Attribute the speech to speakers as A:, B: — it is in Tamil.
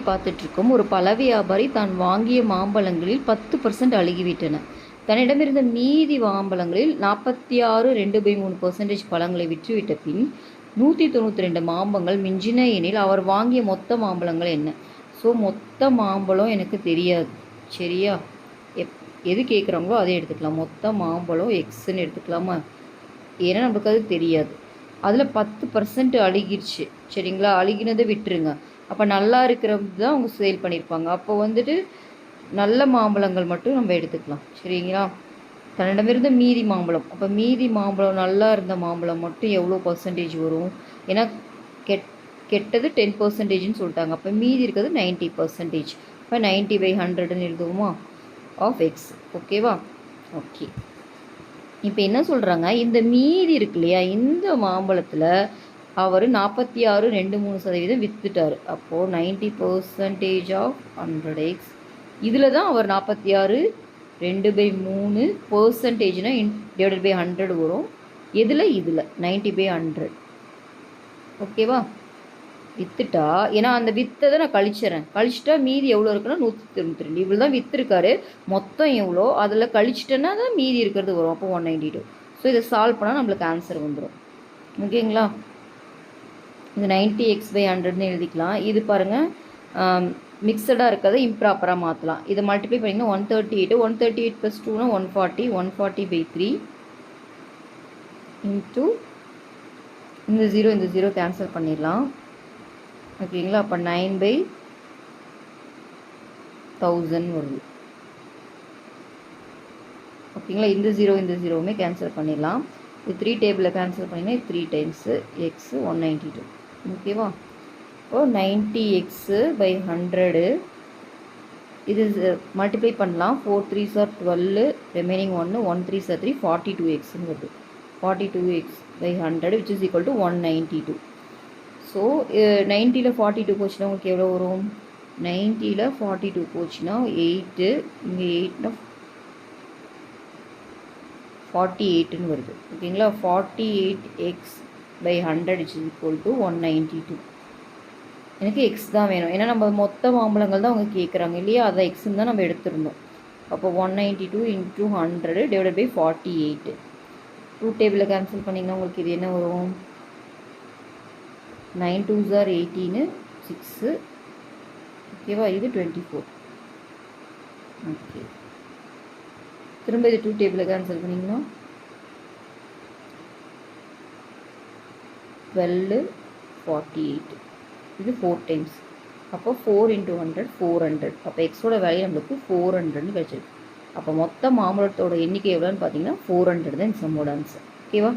A: பார்த்துட்ருக்கோம். ஒரு பழ வியாபாரி தான் வாங்கிய மாம்பழங்களில் 10% அழுகிவிட்டன. தன்னிடமிருந்த மீதி மாம்பழங்களில் 46 2/3% பழங்களை விற்றுவிட்ட பின் 192 மாம்பழங்கள் மிஞ்சின எனில் அவர் வாங்கிய மொத்த மாம்பழங்கள் என்ன? ஸோ மொத்த மாம்பழம் எனக்கு தெரியாது, சரியா? எது கேட்குறாங்களோ அதை எடுத்துக்கலாம். மொத்த மாம்பழம் எக்ஸ்ன்னு எடுத்துக்கலாமா? ஏன்னா நம்மளுக்கு அது தெரியாது. அதில் 10% அழுகிருச்சு, சரிங்களா? அழுகினதை விட்டுருங்க. அப்போ நல்லா இருக்கிறது தான் அவங்க சேல் பண்ணியிருப்பாங்க. அப்போ வந்துட்டு நல்ல மாம்பழங்கள் மட்டும் நம்ம எடுத்துக்கலாம், சரிங்களா? தன்னிடமிருந்த மீதி மாம்பழம், அப்போ மீதி மாம்பழம் நல்லா இருந்த மாம்பழம் மட்டும் எவ்வளோ பர்சன்டேஜ் வரும்? ஏன்னா கெட்டது 10%ன்னு சொல்லிட்டாங்க. அப்போ மீதி இருக்கிறது 90%. இப்போ 90/100ன்னு எழுதுவோமா ஆஃப் எக்ஸ், ஓகேவா? ஓகே. இப்போ என்ன சொல்கிறாங்க, இந்த மீதி இருக்கு இல்லையா, இந்த மாம்பழத்தில் அவர் 46 2/3% விற்றுட்டார். அப்போது 90% ஆஃப் 100x. இதில் தான் அவர் 46 2/3%னா டிவைடட் பை 100 வரும். இதில் 90/100, ஓகேவா? விற்றுட்டா, ஏன்னா அந்த விற்றதை நான் கழிச்சிட்டா மீதி எவ்வளோ இருக்குன்னா 192. இவ்வளோ தான் விற்றுருக்காரு. மொத்தம் எவ்வளோ அதில் கழிச்சிட்டேன்னா தான் மீதி இருக்கிறது வரும். அப்போ 192. ஸோ இதை சால்வ் பண்ணால் நம்மளுக்கு ஆன்சர் வந்துடும், ஓகேங்களா? இது 90x/100ன்னு எழுதிக்கலாம். இது பாருங்கள், மிக்சடாக இருக்கிறத இம்ப்ராப்பராக மாற்றலாம். இதை மல்டிப்ளை பண்ணிங்கன்னா 138. 138 + 2னா 140. 140/3 இன்ட்டு இந்த 0 கேன்சல் பண்ணிடலாம், ஓகேங்களா? அப்போ 9/1000 வருது, ஓகேங்களா? இந்த 0வுமே கேன்சல் பண்ணிடலாம். இது 3 டேபிளில் கேன்சல் பண்ணிங்கன்னா 3 டைம்ஸு எக்ஸு 192, ஓகேவா? இப்போது 90x/100 இது மல்டிப்ளை பண்ணலாம். 4 3s are 12, remaining 1 1 3s are 3, 42xன்னு வருது. 42x/100 which is equal to 192. So 90ல் 42 போச்சுன்னா உங்களுக்கு எவ்வளோ வரும்? 90ல் 42 போச்சுன்னா 8, இங்கே 8னா 48ன்னு வருது, ஓகேங்களா? 48x/100 which is equal to 192. எனக்கு எக்ஸ் தான் வேணும், ஏன்னா நம்ம மொத்த மாம்பழங்கள் தான் அவங்க கேட்குறாங்க இல்லையா, அதை எக்ஸ்ன்னு தான் நம்ம எடுத்துருந்தோம். அப்போ 192 × 100 டிவைடட் பை 48. 2 டேபிளில் கேன்சல் பண்ணிங்கன்னா உங்களுக்கு இது என்ன வரும்? 9 2s are 18, 6, ஓகேவா? இது 24, ஓகே. திரும்ப இது 2 டேபிளில் கேன்சல் பண்ணிங்கன்னா 12 48. இது 4 டைம்ஸ். அப்போ 4 × 100 400. அப்போ எக்ஸோட வேல்யூ நம்மளுக்கு 400ன்னு கிடச்சிருக்கு. அப்போ மொத்த மாம்பழத்தோட எண்ணிக்கை எவ்வளோன்னு பார்த்தீங்கன்னா 400 தான் இந்த சம்மோட ஆன்சர், ஓகேவா?